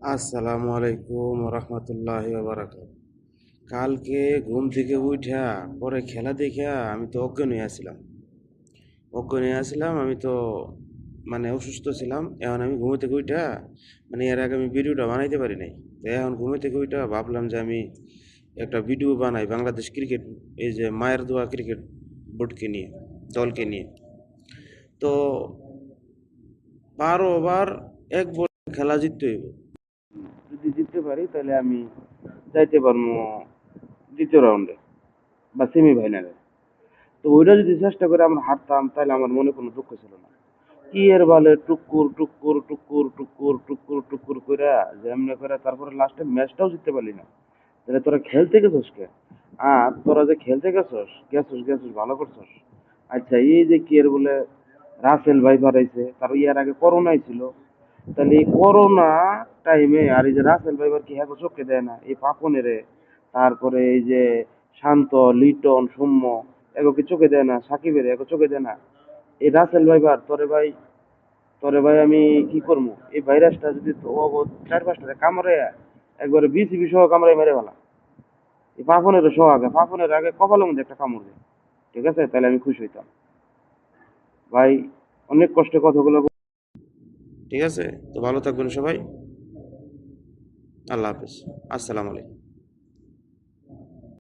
আসসালামু আলাইকুম রহমতুল্লাহি বারাকাত। কালকে ঘুম থেকে উঠা পরে খেলা দেখা আমি তো অজ্ঞান হয়ে আসছিলাম। আমি তো মানে অসুস্থ ছিলাম। এখন আমি ঘুম থেকে উঠা মানে এর আগে আমি ভিডিওটা বানাইতে পারি নাই। তো এখন ঘুম থেকে উঠা ভাবলাম যে আমি একটা ভিডিও বানাই বাংলাদেশ ক্রিকেট, এই যে মায়ের দোয়া ক্রিকেট বোর্ডকে নিয়ে, দলকে নিয়ে। তো 12 ওভার এক বল খেলা জিততে হইব। যদি জিততে পারি তাহলে আমি যাইতে পারবো দ্বিতীয় রাউন্ডে বা সেমিফাইনালে। তো ওইটা যদি চেষ্টা করে আমরা হারতাম তাহলে আমার মনে কোনো দুঃখ ছিল না। কি এর বলে টুকুর টুকুর টুকুর টুকুর টুকুর টুকুর করে যেমনি করে তারপরে লাস্টে ম্যাচটাও জিততে পারলি না। তাহলে তোরা খেলতে গেছস কে? আর তোরা যে খেলতে গেছস গেছস গেছস ভালো করছস। আচ্ছা, এই যে কি এর বলে রাসেল ভাই হারাইছে, তার ইয়ার আগে করোনাই ছিল। তাহলে এই করোনা টাইমে আর এই যে রাসেল ভাইবার কি হ্যাঁ চোখে দেয় না এই পাপনের, তারপরে এই যে শান্ত, লিটন, সৌম্য, এগো কি চোখে দেয় না? সাকিবের এগো চোখে দেয় না? এই রাসেল ভাইবার তোরে ভাই আমি কি করবো? এই ভাইরাসটা যদি তো অগো 4-5টা কামড়ে একবারে বিসিবি সহ কামড়ে মেরে ফেলা। এই পাপনেরও সহ আগে, পাপনের আগে কপালের মধ্যে একটা কামড় দেয়, ঠিক আছে? তাহলে আমি খুশি হইতাম। ভাই, অনেক কষ্টে কথাগুলো ঠিক আছে। তো ভালো থাকবেন সবাই। আল্লাহ হাফেজ। আসসালামু আলাইকুম।